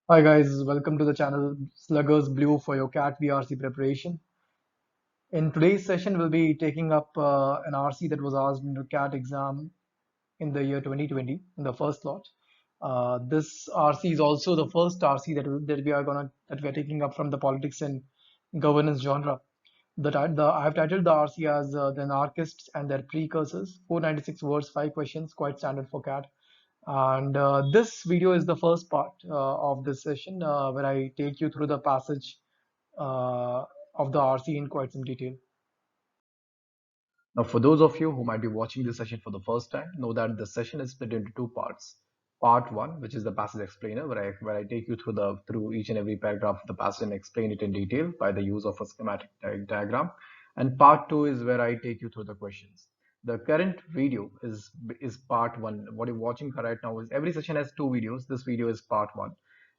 Hi guys, welcome to the channel Sluggers Blue for your CAT VRC preparation. In today's session, we'll be taking up an RC that was asked in the CAT exam in the year 2020 in the first lot. This RC is also the first RC that we are taking up from the politics and governance genre. I have titled the RC as the anarchists and their precursors. 496 words, 5 questions, quite standard for CAT. And this video is the first part of this session where I take you through the passage uh, of the RC in quite some detail. Now, for those of you who might be watching this session for the first time, know that the session is split into two parts. Part one, which is the passage explainer, where I take you through each and every paragraph of the passage and explain it in detail by the use of a schematic diagram. And part two is where I take you through the questions. The current video is part one. What you're watching right now is every session has two videos. This video is part one.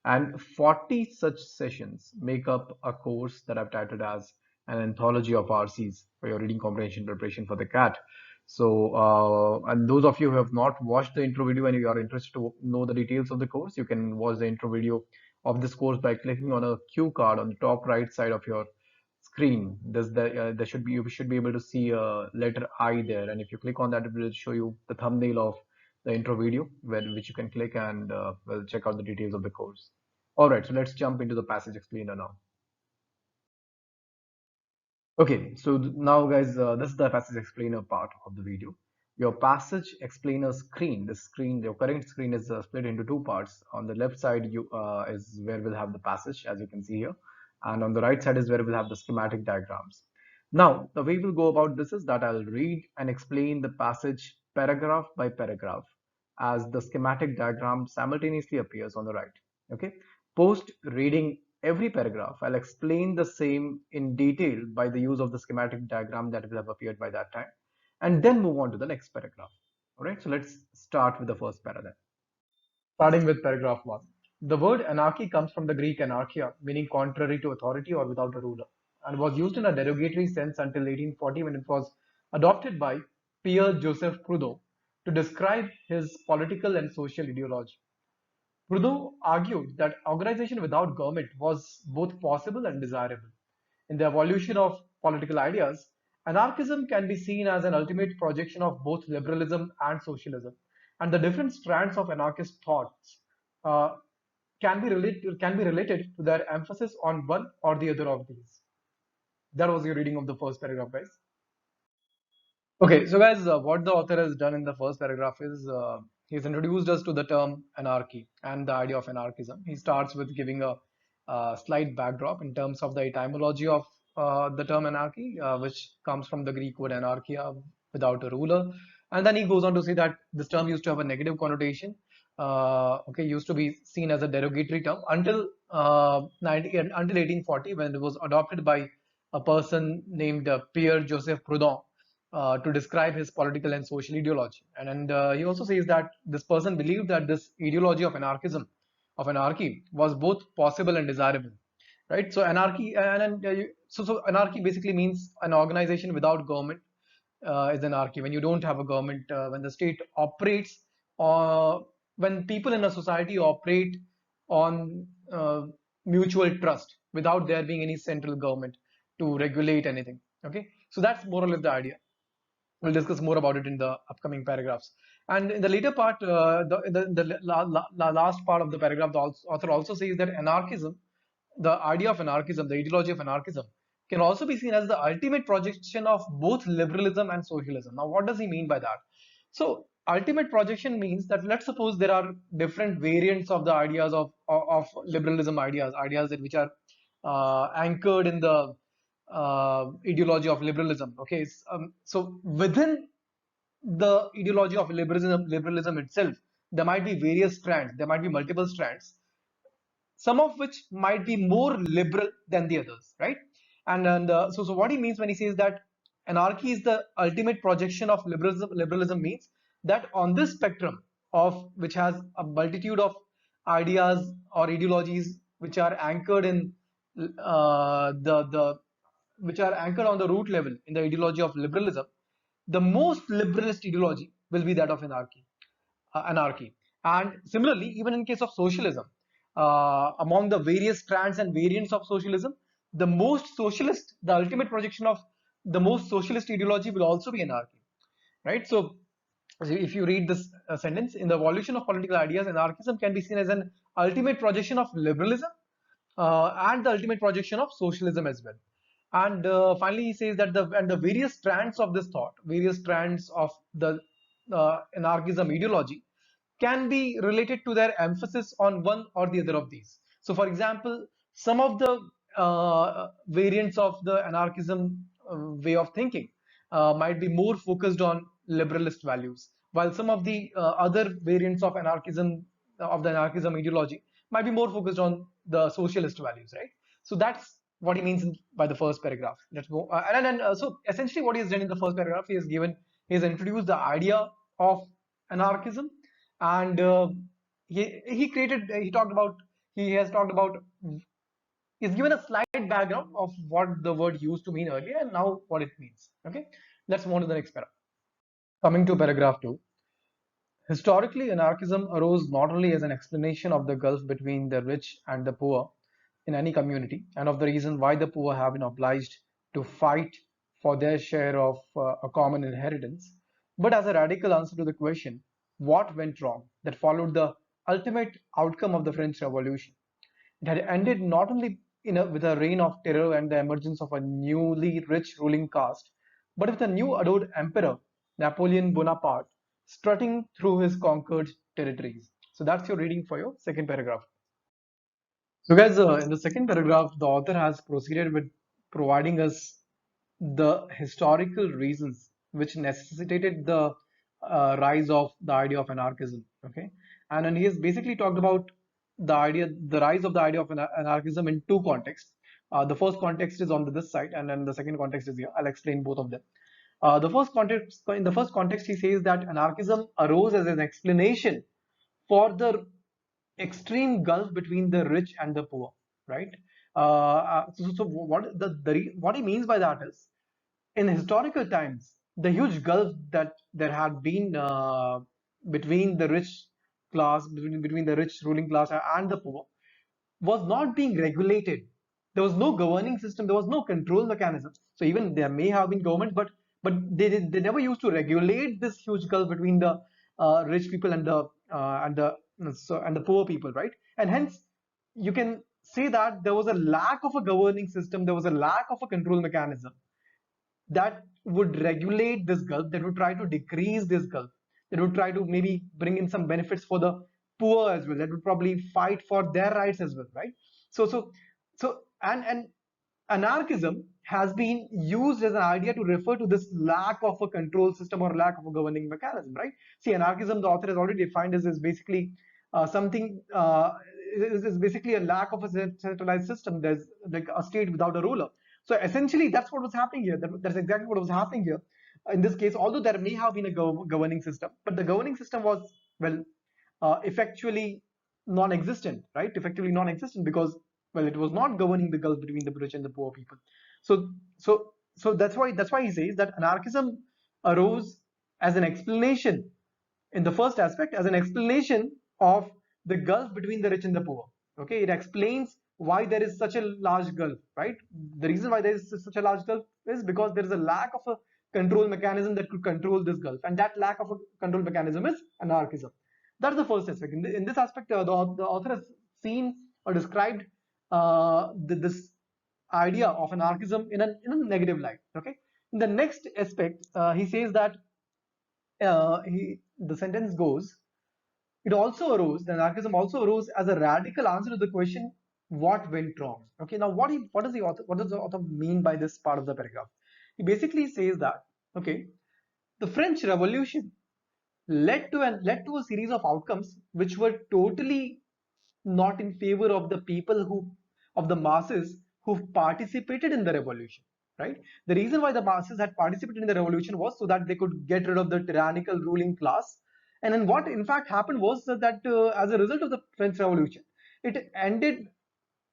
And 40 such sessions make up a course that I've titled as an anthology of RCs for your reading comprehension preparation for the CAT. So, and those of you who have not watched the intro video and you are interested to know the details of the course, you can watch the intro video of this course by clicking on a cue card on the top right side of your screen. You should be able to see a letter I there, and if you click on that, it will show you the thumbnail of the intro video, which you can click and well, check out the details of the course. All right, so let's jump into the passage explainer now. Okay, so now guys, this is the passage explainer part of the video. Your passage explainer screen, your current screen is split into two parts. On the left side is where we'll have the passage, as you can see here. And on the right side is where we'll have the schematic diagrams. Now, the way we'll go about this is that I'll read and explain the passage paragraph by paragraph as the schematic diagram simultaneously appears on the right. Okay. Post reading every paragraph, I'll explain the same in detail by the use of the schematic diagram that will have appeared by that time, and then move on to the next paragraph. All right, so let's start with the first paragraph. Starting with paragraph 1. The word anarchy comes from the Greek anarchia, meaning contrary to authority or without a ruler, and was used in a derogatory sense until 1840 when it was adopted by Pierre-Joseph Proudhon to describe his political and social ideology. Proudhon argued that organization without government was both possible and desirable. In the evolution of political ideas, anarchism can be seen as an ultimate projection of both liberalism and socialism, and the different strands of anarchist thoughts uh, can be related to their emphasis on one or the other of these. That was your reading of the first paragraph, guys. Okay, so guys, what the author has done in the first paragraph is he's introduced us to the term anarchy and the idea of anarchism. He starts with giving a slight backdrop in terms of the etymology of the term anarchy, which comes from the Greek word anarchia, without a ruler. And then he goes on to say that this term used to have a negative connotation. Okay, used to be seen as a derogatory term until 1840 when it was adopted by a person named Pierre-Joseph Proudhon to describe his political and social ideology. And he also says that this person believed that this ideology of anarchy, was both possible and desirable. Right. So anarchy so anarchy basically means an organization without government is anarchy. When you don't have a government, when the state operates, when people in a society operate on mutual trust without there being any central government to regulate anything. Okay, so that's more or less the idea. We'll discuss more about it in the upcoming paragraphs. And in the later part, the last part of the paragraph, the author also says that anarchism, the idea of anarchism, the ideology of anarchism, can also be seen as the ultimate projection of both liberalism and socialism. Now, what does he mean by that? So, ultimate projection means that let's suppose there are different variants of the ideas of liberalism ideas that which are anchored in the ideology of liberalism. Okay, so within the ideology of liberalism itself, there might be various strands, there might be multiple strands, some of which might be more liberal than the others, right? So what he means when he says that anarchy is the ultimate projection of liberalism means that on this spectrum of which has a multitude of ideas or ideologies which are anchored in the which are anchored on the root level in the ideology of liberalism, the most liberalist ideology will be that of anarchy. And similarly, even in case of socialism, among the various strands and variants of socialism, the most socialist, the ultimate projection of the most socialist ideology will also be anarchy, right? So if you read this sentence, in the evolution of political ideas, anarchism can be seen as an ultimate projection of liberalism and the ultimate projection of socialism as well. And finally, he says that the various strands of this thought, various strands of the anarchism ideology, can be related to their emphasis on one or the other of these. So, for example, some of the variants of the anarchism way of thinking might be more focused on liberalist values, while some of the other variants of anarchism, of the anarchism ideology, might be more focused on the socialist values, right? So that's what he means by the first paragraph. Let's go. So essentially, what he has done in the first paragraph, he has introduced the idea of anarchism, and he has talked about, he's given a slight background of what the word used to mean earlier and now what it means. Okay, let's move on to the next paragraph. Coming to paragraph 2. Historically, anarchism arose not only as an explanation of the gulf between the rich and the poor in any community, and of the reason why the poor have been obliged to fight for their share of a common inheritance, but as a radical answer to the question, what went wrong, that followed the ultimate outcome of the French Revolution. It had ended not only with a reign of terror and the emergence of a newly rich ruling caste, but with a new adored emperor, Napoleon Bonaparte, strutting through his conquered territories. So that's your reading for your second paragraph. So guys, in the second paragraph, the author has proceeded with providing us the historical reasons which necessitated the rise of the idea of anarchism. Okay, and then he has basically talked about the rise of the idea of anarchism in two contexts. The first context is on this side, and then the second context is here. I'll explain both of them. In the first context, he says that anarchism arose as an explanation for the extreme gulf between the rich and the poor, right? So what he means by that is, in historical times, the huge gulf that there had been between the rich class, between the rich ruling class and the poor, was not being regulated. There was no governing system. There was no control mechanism. So even there may have been government, but they never used to regulate this huge gulf between the rich people and the poor people, right? And hence you can say that there was a lack of a governing system. There was a lack of a control mechanism that would regulate this gulf, that would try to decrease this gulf, that would try to maybe bring in some benefits for the poor as well, that would probably fight for their rights as well, right? So and anarchism has been used as an idea to refer to this lack of a control system or lack of a governing mechanism, right? See, anarchism, the author has already defined as is basically something is basically a lack of a centralized system. There's like a state without a ruler. So essentially, that's what was happening here. That's exactly what was happening here. In this case, although there may have been a governing system, but the governing system was, well, effectually non-existent, right? Effectively non-existent because, well, it was not governing the gulf between the rich and the poor people. So that's why he says that anarchism arose as an explanation, in the first aspect, as an explanation of the gulf between the rich and the poor. Okay, it explains why there is such a large gulf, right? The reason why there is such a large gulf is because there is a lack of a control mechanism that could control this gulf, and that lack of a control mechanism is anarchism. That's the first aspect. In this aspect, the author has seen or described this idea of anarchism in a negative light. Okay. In the next aspect, he says that the sentence goes, it also arose, the anarchism also arose as a radical answer to the question, what went wrong? Okay, now what does the author mean by this part of the paragraph? He basically says that, okay, the French Revolution led to a series of outcomes which were totally not in favor of the people of the masses who participated in the revolution, right? The reason why the masses had participated in the revolution was so that they could get rid of the tyrannical ruling class. And then what in fact happened was that as a result of the French Revolution, it ended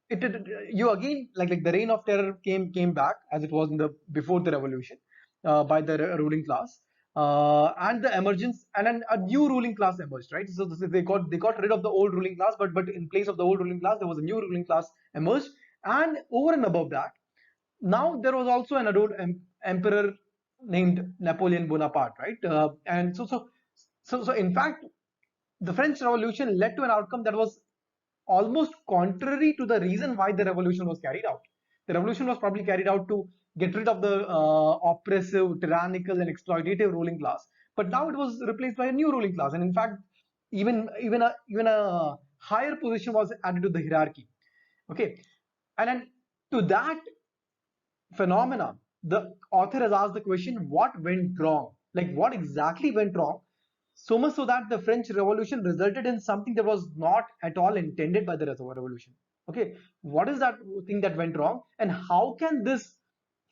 it you again, like the reign of terror came back as it was in the before the revolution by the ruling class. and the emergence and a new ruling class emerged, right? So they got rid of the old ruling class, but in place of the old ruling class, there was a new ruling class emerged, and over and above that, now there was also an adult emperor named Napoleon Bonaparte, right? And so in fact, the French Revolution led to an outcome that was almost contrary to the reason why the revolution was carried out. The revolution was probably carried out to get rid of the oppressive, tyrannical, and exploitative ruling class. But now it was replaced by a new ruling class, and in fact, even a higher position was added to the hierarchy. Okay, and then to that phenomena, the author has asked the question, what went wrong? Like, what exactly went wrong? So much so that the French Revolution resulted in something that was not at all intended by the revolution. Okay, what is that thing that went wrong, and how can this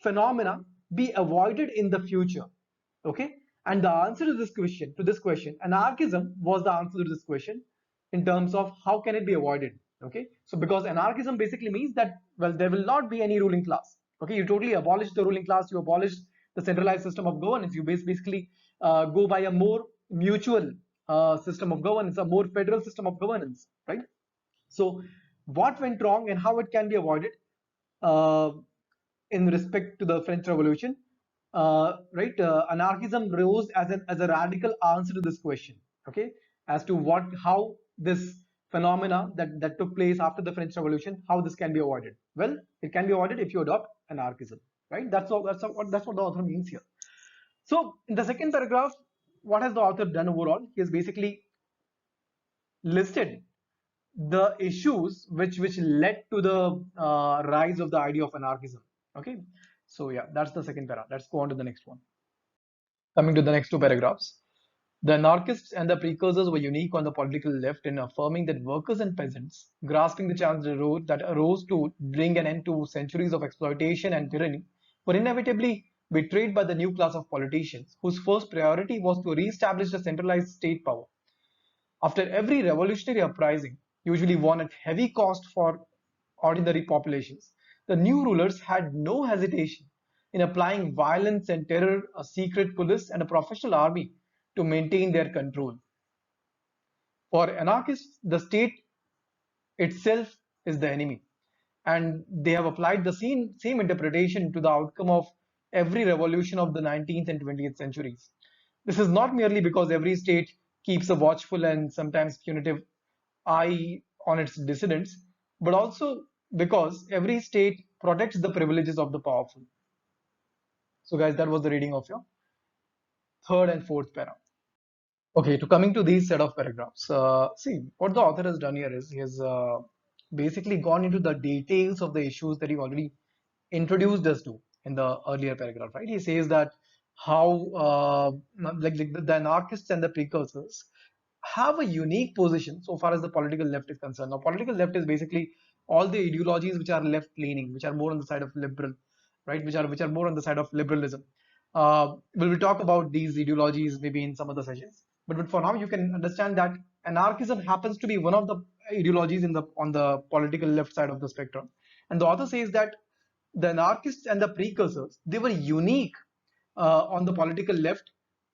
phenomena be avoided in the future? Okay, and the answer to this question, anarchism was the answer to this question in terms of how can it be avoided. Okay, so because anarchism basically means that, well, there will not be any ruling class. Okay, you totally abolish the ruling class, you abolish the centralized system of governance, you basically go by a more mutual system of governance, a more federal system of governance, right? So what went wrong and how it can be avoided uh, in respect to the French Revolution, right? Anarchism rose as a radical answer to this question, okay, as to how this phenomena that took place after the French Revolution, how this can be avoided. Well, it can be avoided if you adopt anarchism, right? That's what the author means here. So in the second paragraph, what has the author done overall? He has basically listed the issues which led to the rise of the idea of anarchism. Okay, so yeah, that's the second para. Let's go on to the next one. Coming to the next two paragraphs, the anarchists and the precursors were unique on the political left in affirming that workers and peasants, grasping the chance that arose to bring an end to centuries of exploitation and tyranny, were inevitably betrayed by the new class of politicians whose first priority was to re-establish the centralized state power. After every revolutionary uprising, usually won at heavy cost for ordinary populations, the new rulers had no hesitation in applying violence and terror, a secret police, and a professional army to maintain their control. For anarchists, the state itself is the enemy, and they have applied the same interpretation to the outcome of every revolution of the 19th and 20th centuries. This is not merely because every state keeps a watchful and sometimes punitive eye on its dissidents, but also because every state protects the privileges of the powerful. So, guys, that was the reading of your third and fourth para. Okay, to coming to these set of paragraphs. See, what the author has done here is he has basically gone into the details of the issues that he already introduced us to in the earlier paragraph, right? He says that how like the anarchists and the precursors have a unique position so far as the political left is concerned. Now, political left is basically all the ideologies which are left leaning, which are more on the side of liberal, right? Which are more on the side of liberalism. We will talk about these ideologies maybe in some other sessions. But for now, you can understand that anarchism happens to be one of the ideologies on the political left side of the spectrum. And the author says that the anarchists and the precursors, they were unique on the political left.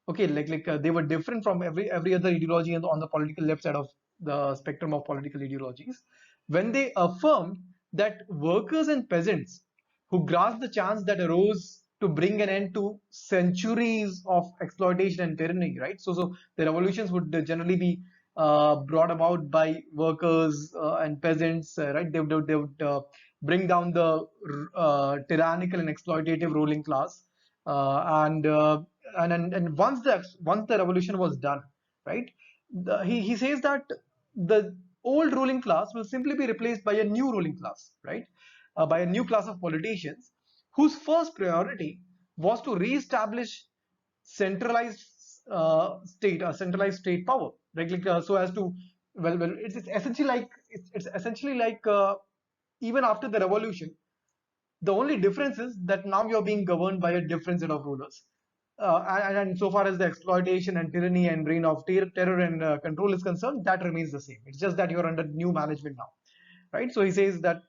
Okay, they were different from every other ideology on the political left side of the spectrum of political ideologies when they affirmed that workers and peasants who grasped the chance that arose to bring an end to centuries of exploitation and tyranny, right? So the revolutions would generally be brought about by workers and peasants, right? They would bring down the tyrannical and exploitative ruling class, and once the revolution was done, right? He says that the old ruling class will simply be replaced by a new ruling class, right? By a new class of politicians whose first priority was to re-establish centralized centralized state power, right? So as to, well, it's essentially like even after the revolution, the only difference is that now you're being governed by a different set of rulers. And so far as the exploitation and tyranny and reign of terror and control is concerned, that remains the same. It's just that you're under new management now, right? So he says that,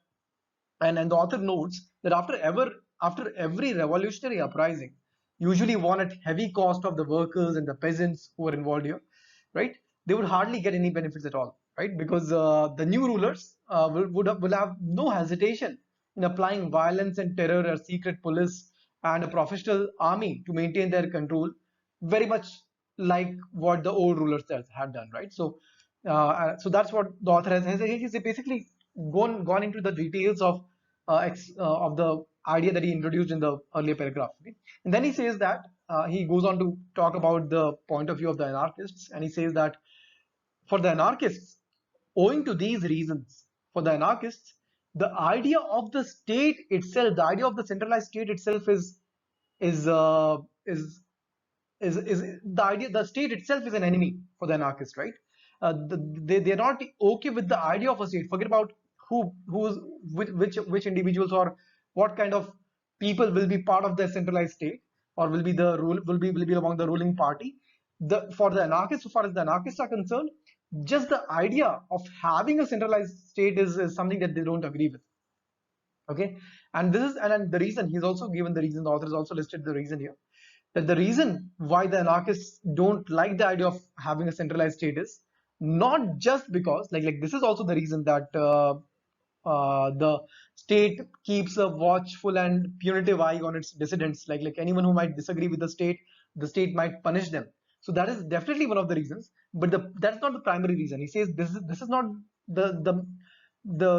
and the author notes that after every revolutionary uprising, usually won at heavy cost of the workers and the peasants who are involved here, right? They would hardly get any benefits at all, right? Because the new rulers will have no hesitation in applying violence and terror, a secret police and a professional army to maintain their control, very much like what the old rulers had done, right? So that's what the author has. He's basically gone into the details of the idea that he introduced in the earlier paragraph. Okay? And then he says that he goes on to talk about the point of view of the anarchists, and he says that for the anarchists, owing to these reasons, for the anarchists, the idea of the state itself, the idea of the centralized state itself is uh, is is the idea. The state itself is an enemy for the anarchist, right? They're not okay with the idea of a state. Forget about who's which individuals or what kind of people will be part of the centralized state or will be the rule will be among the ruling party. For the anarchists, so far as the anarchists are concerned, just the idea of having a centralized state is something that they don't agree with. Okay, and this is and the reason he's also given the reason. The author has also listed the reason here, that the reason why the anarchists don't like the idea of having a centralized state is not just because like this is also the reason that the state keeps a watchful and punitive eye on its dissidents, like anyone who might disagree with the state might punish them. So that is definitely one of the reasons, but that's not the primary reason. He says this is not the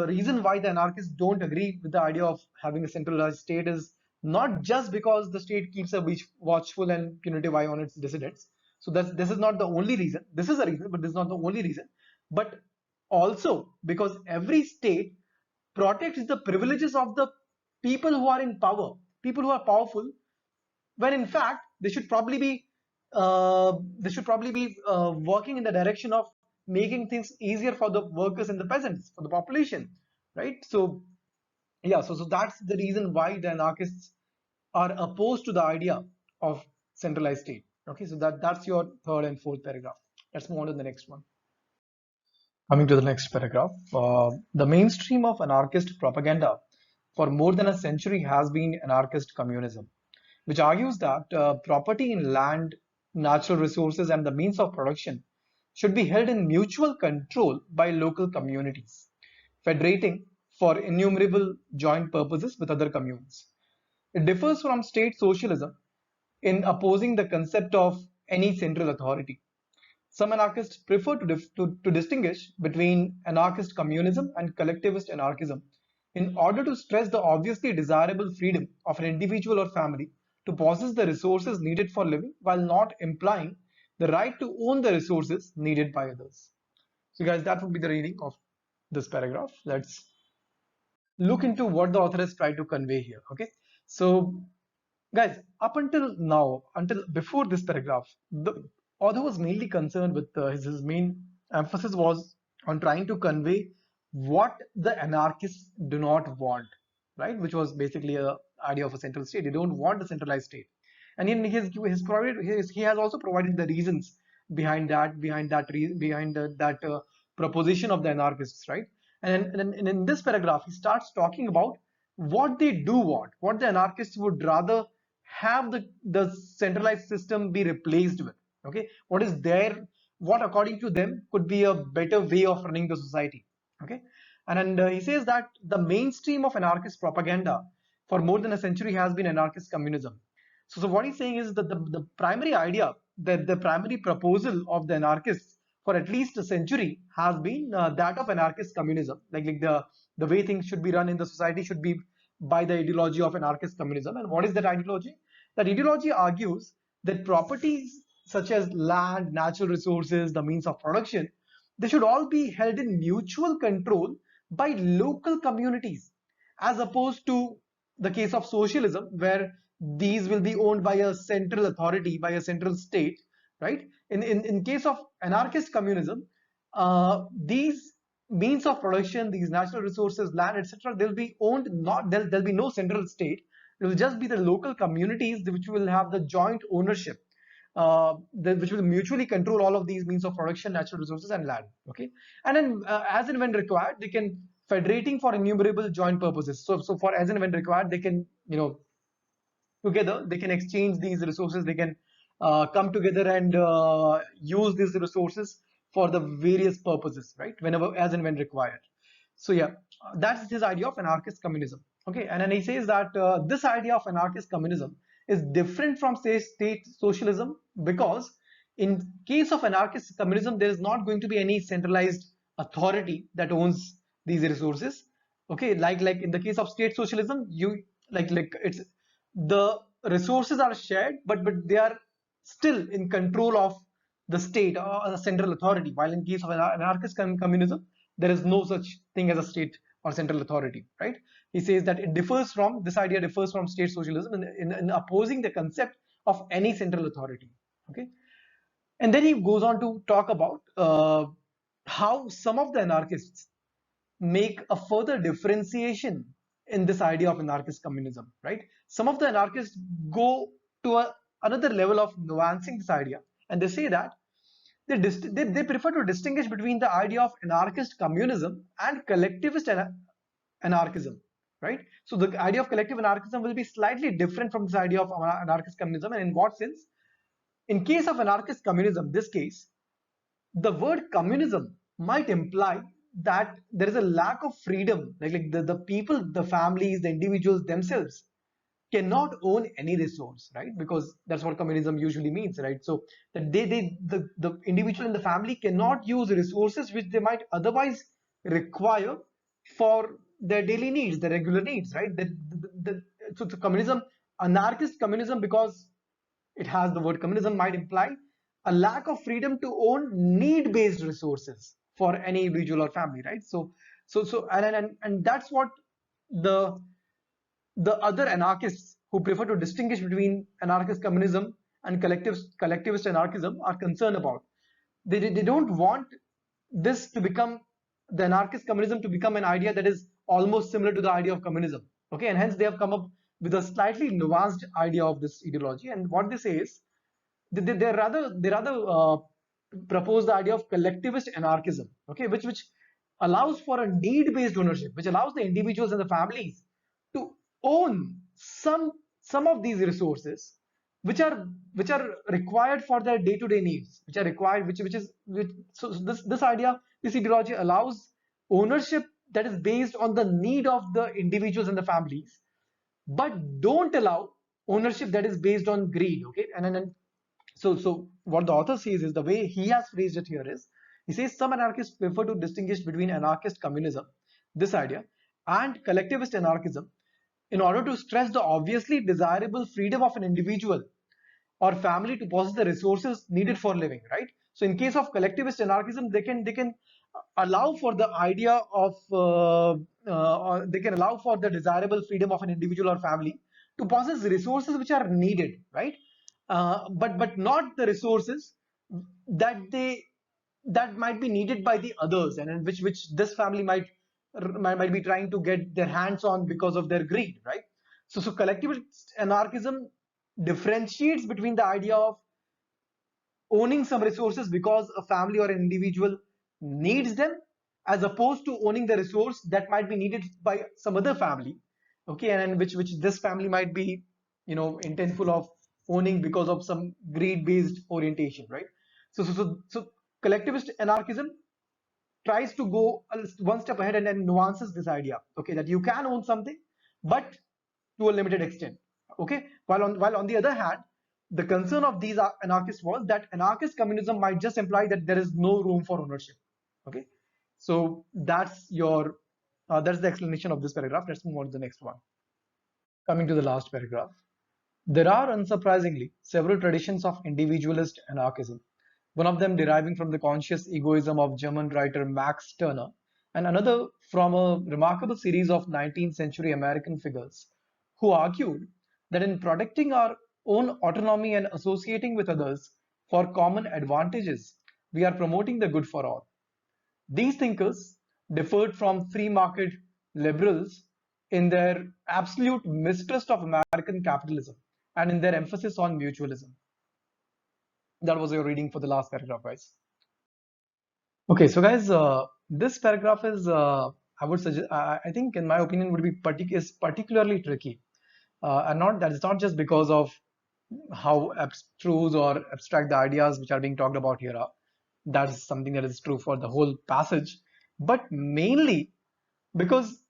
reason why the anarchists don't agree with the idea of having a centralized state is not just because the state keeps a watchful and punitive eye on its dissidents. So this is not the only reason. This is a reason, but this is not the only reason. But also because every state protects the privileges of the people who are in power, people who are powerful, when in fact they should probably be working in the direction of making things easier for the workers and the peasants, for the population, right? So yeah, so that's the reason why the anarchists are opposed to the idea of centralized state. Okay, so that's your third and fourth paragraph. Let's move on to the next one. Coming to the next paragraph, the mainstream of anarchist propaganda for more than a century has been anarchist communism, which argues that property in land, natural resources, and the means of production should be held in mutual control by local communities, federating for innumerable joint purposes with other communes. It differs from state socialism in opposing the concept of any central authority. Some anarchists prefer to distinguish between anarchist communism and collectivist anarchism in order to stress the obviously desirable freedom of an individual or family to possess the resources needed for living while not implying the right to own the resources needed by others. So guys, that would be the reading of this paragraph. Let's look into what the author has tried to convey here. Okay, so guys, up until now, until before this paragraph, the author was mainly concerned with his main emphasis was on trying to convey what the anarchists do not want, right? Which was basically a idea of a central state. They don't want a centralized state, and in he has also provided the reasons behind that proposition of the anarchists, right? And in this paragraph, he starts talking about what they do want, what the anarchists would rather have the centralized system be replaced with. Okay, what according to them could be a better way of running the society. Okay, and he says that the mainstream of anarchist propaganda for more than a century has been anarchist communism. So what he's saying is that the primary idea, that the primary proposal of the anarchists for at least a century has been that of anarchist communism, like the way things should be run in the society should be by the ideology of anarchist communism. And what is that ideology? That ideology argues that properties such as land, natural resources, the means of production, they should all be held in mutual control by local communities, as opposed to the case of socialism, where these will be owned by a central authority, by a central state, right? In case of anarchist communism, these means of production, these natural resources, land, etc., they'll be owned, not there'll be no central state. It will just be the local communities which will have the joint ownership, which will mutually control all of these means of production, natural resources, and land. Okay, and then as and when required, they can federating for innumerable joint purposes. So for as and when required, they can together, they can exchange these resources, they can come together and use these resources for the various purposes, right? Whenever, as and when required. So yeah, that's his idea of anarchist communism. Okay, and then he says that this idea of anarchist communism is different from, say, state socialism, because in case of anarchist communism, there is not going to be any centralized authority that owns these resources. Okay, like in the case of state socialism, you like it's the resources are shared, but they are still in control of the state or a central authority. While in case of anarchist communism, there is no such thing as a state or central authority, right? He says that it differs from, this idea differs from state socialism in opposing the concept of any central authority. Okay, and then he goes on to talk about how some of the anarchists make a further differentiation in this idea of anarchist communism, right? Some of the anarchists go to another level of nuancing this idea, and they say that they prefer to distinguish between the idea of anarchist communism and collectivist anarchism, right? So the idea of collective anarchism will be slightly different from this idea of anarchist communism. And in what sense? In case of anarchist communism, this case, the word communism might imply that there is a lack of freedom, like the people, the families, the individuals themselves cannot own any resource, right? Because that's what communism usually means, right? So that the individual and the family cannot use resources which they might otherwise require for their daily needs, their regular needs, right? So the communism, anarchist communism, because it has the word communism, might imply a lack of freedom to own need-based resources for any individual or family, right? And that's what the other anarchists who prefer to distinguish between anarchist communism and collectivist anarchism are concerned about. They don't want this to become, the anarchist communism to become an idea that is almost similar to the idea of communism. Okay, and hence they have come up with a slightly nuanced idea of this ideology. And what they say is they rather propose the idea of collectivist anarchism, okay, which allows for a need-based ownership, which allows the individuals and the families to own some of these resources which are required for their day-to-day needs, which are required, so this idea, this ideology allows ownership that is based on the need of the individuals and the families, but don't allow ownership that is based on greed. Okay, so what the author says is, the way he has phrased it here is, he says some anarchists prefer to distinguish between anarchist communism, this idea, and collectivist anarchism in order to stress the obviously desirable freedom of an individual or family to possess the resources needed for living, right? So in case of collectivist anarchism, they can allow for the idea of or they can allow for the desirable freedom of an individual or family to possess resources which are needed, right? But not the resources that they that might be needed by the others, and which this family might be trying to get their hands on because of their greed, right? So collectivist anarchism differentiates between the idea of owning some resources because a family or an individual needs them, as opposed to owning the resource that might be needed by some other family, okay, and which this family might be, intentful of owning because of some greed based orientation, right? So collectivist anarchism tries to go one step ahead and nuances this idea, okay, that you can own something, but to a limited extent. Okay, while on the other hand, the concern of these anarchists was that anarchist communism might just imply that there is no room for ownership. Okay, so that's the explanation of this paragraph. Let's move on to the next one. Coming to the last paragraph, there are unsurprisingly several traditions of individualist anarchism, one of them deriving from the conscious egoism of German writer Max Turner, and another from a remarkable series of 19th century American figures who argued that in protecting our own autonomy and associating with others for common advantages, we are promoting the good for all. These thinkers differed from free market liberals in their absolute mistrust of American capitalism and in their emphasis on mutualism. That was your reading for the last paragraph, guys. Okay, so guys, this paragraph is, I would suggest, I think, in my opinion, would be is particularly tricky And not that it's not just because of how abstruse or abstract the ideas which are being talked about here are. That's something that is true for the whole passage, but mainly because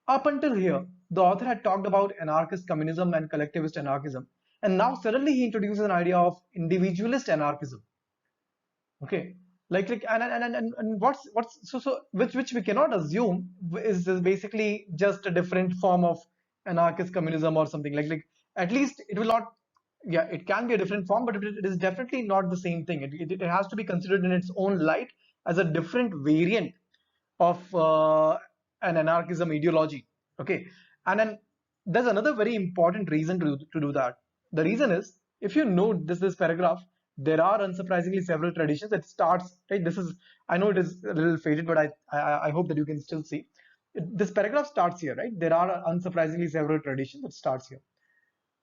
up until here, the author had talked about anarchist communism and collectivist anarchism, and now suddenly he introduces an idea of individualist anarchism. Okay, and what's which we cannot assume is basically just a different form of anarchist communism or something like at least it will not. Yeah, it can be a different form, but it is definitely not the same thing. It has to be considered in its own light as a different variant of an anarchism ideology. Okay, and then there's another very important reason to do that. The reason is, if you note this paragraph, there are unsurprisingly several traditions that starts, right. This is, I know it is a little faded, but I hope that you can still see this paragraph starts here, right. There are unsurprisingly several traditions that starts here.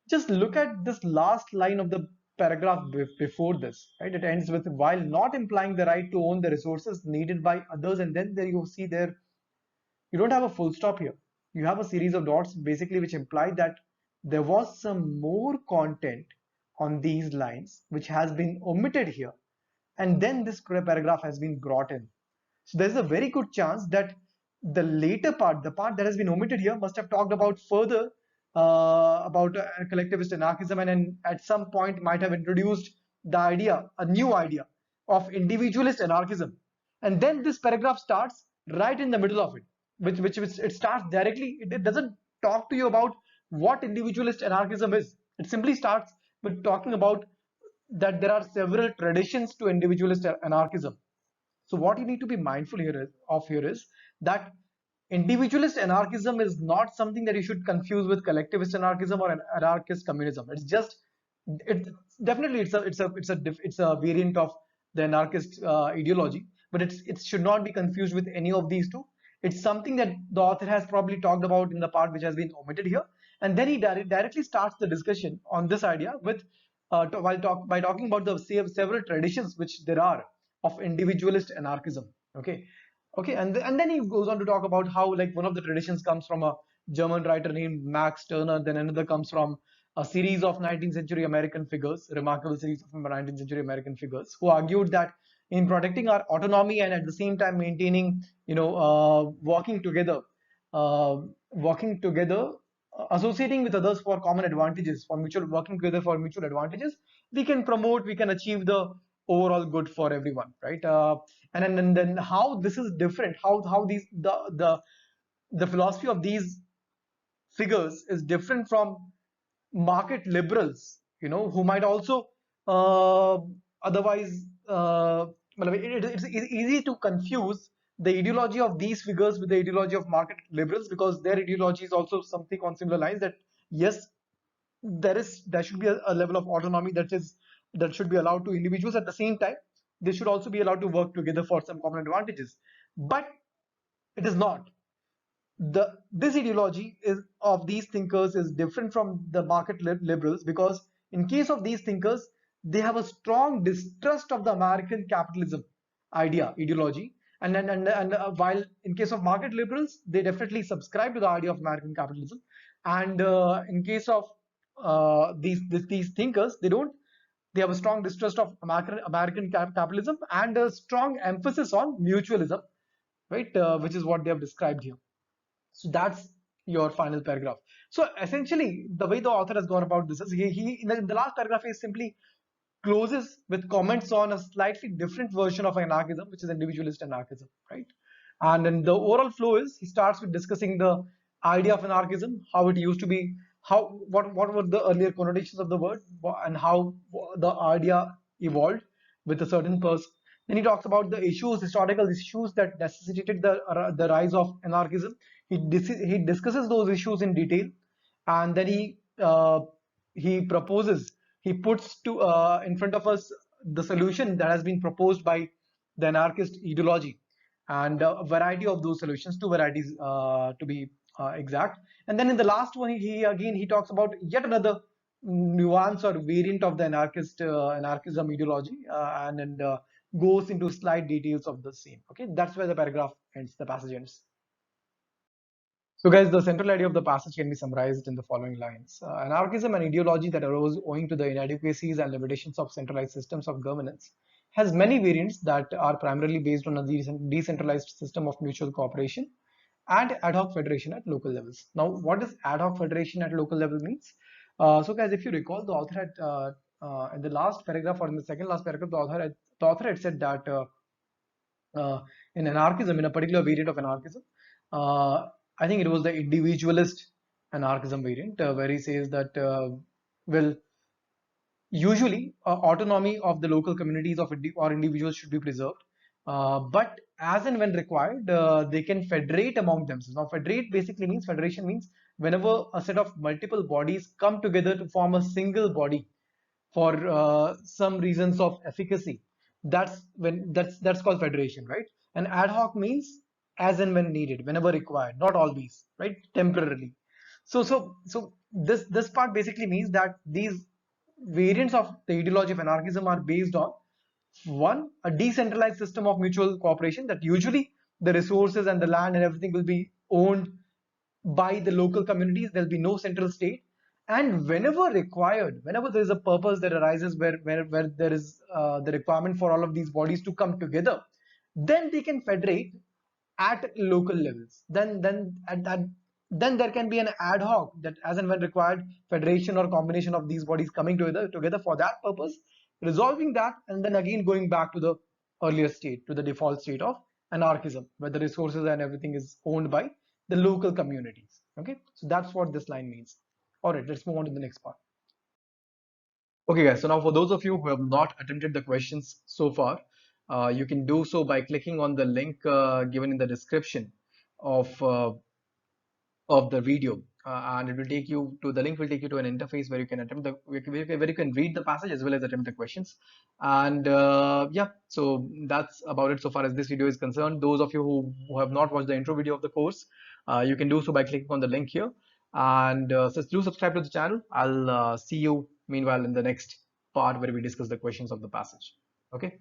Just look at this last line of the paragraph before this, right. It ends with, while not implying the right to own the resources needed by others, and then there you see there, you don't have a full stop here. You have a series of dots basically which imply that there was some more content on these lines which has been omitted here, and then this paragraph has been brought in. So there's a very good chance that the later part, the part that has been omitted here, must have talked about further about collectivist anarchism, and then at some point might have introduced the idea, a new idea of individualist anarchism. And then this paragraph starts right in the middle of it, which it starts directly. It doesn't talk to you about what individualist anarchism is. It simply starts with talking about that there are several traditions to individualist anarchism. So what you need to be mindful here is that individualist anarchism is not something that you should confuse with collectivist anarchism or an anarchist communism. It's just, it definitely it's a variant of the anarchist ideology, but it should not be confused with any of these two. It's something that the author has probably talked about in the part which has been omitted here, and then he directly starts the discussion on this idea with by talking about the several traditions which there are of individualist anarchism. Okay, okay, and then he goes on to talk about how, like, one of the traditions comes from a German writer named Max Turner, then another comes from a series of 19th century American figures, remarkable series of 19th century American figures, who argued that in protecting our autonomy and at the same time maintaining, uh, working together, associating with others for common advantages, for mutual working together for mutual advantages, we can achieve the overall good for everyone, right? And then how this is different, how these the philosophy of these figures is different from market liberals, who might also uh, otherwise it's easy to confuse the ideology of these figures with the ideology of market liberals, because their ideology is also something on similar lines, that yes, there should be a level of autonomy that should be allowed to individuals. At the same time, they should also be allowed to work together for some common advantages, but it is not. This ideology is of these thinkers is different from the market liberals, because in case of these thinkers, they have a strong distrust of the American capitalism ideology, and while in case of market liberals, they definitely subscribe to the idea of American capitalism, and in case of these thinkers, they have a strong distrust of American capitalism and a strong emphasis on mutualism, right, which is what they have described here. So that's your final paragraph. So essentially, the way the author has gone about this is he in the last paragraph, he simply closes with comments on a slightly different version of anarchism, which is individualist anarchism, right? And then the overall flow is, he starts with discussing the idea of anarchism, how it used to be, what were the earlier connotations of the word, and how the idea evolved with a certain person. Then he talks about the historical issues that necessitated the rise of anarchism. He discusses those issues in detail, and then he proposes, he puts to in front of us the solution that has been proposed by the anarchist ideology, and a variety of those solutions, two varieties to be exact. And then in the last one, he talks about yet another nuance or variant of the anarchism ideology, and goes into slight details of the same. Okay, that's where the paragraph ends, the passage ends. So guys, the central idea of the passage can be summarized in the following lines. Anarchism, an ideology that arose owing to the inadequacies and limitations of centralized systems of governance, has many variants that are primarily based on a decentralized system of mutual cooperation and ad hoc federation at local levels. Now, what does ad hoc federation at local level means? So guys, if you recall, the author had in the last paragraph or in the second last paragraph, the author had said that uh, in anarchism, in a particular variant of anarchism, uh, I think it was the individualist anarchism variant, where he says that well, usually autonomy of the local communities or individuals should be preserved, but as and when required, they can federate among themselves. Now, federation means whenever a set of multiple bodies come together to form a single body for some reasons of efficacy, that's called federation, right? And ad hoc means as and when needed, whenever required, not always, right? Temporarily. So this part basically means that these variants of the ideology of anarchism are based on one, a decentralized system of mutual cooperation, that usually the resources and the land and everything will be owned by the local communities. There'll be no central state, and whenever required, whenever there is a purpose that arises where there is the requirement for all of these bodies to come together, then they can federate at local levels. Then there can be an ad hoc, that as and when required, federation or combination of these bodies coming together for that purpose, resolving that, and then again going back to the earlier state, to the default state of anarchism, where the resources and everything is owned by the local communities. Okay, so that's what this line means. All right, let's move on to the next part. Okay, guys, so now for those of you who have not attempted the questions so far, you can do so by clicking on the link given in the description of uh, of the video, and it will take you to the link will take you to an interface where you can attempt the where you can read the passage as well as attempt the questions. And yeah, so that's about it so far as this video is concerned. Those of you who have not watched the intro video of the course, you can do so by clicking on the link here, and so do subscribe to the channel. I'll see you meanwhile in the next part where we discuss the questions of the passage. Okay.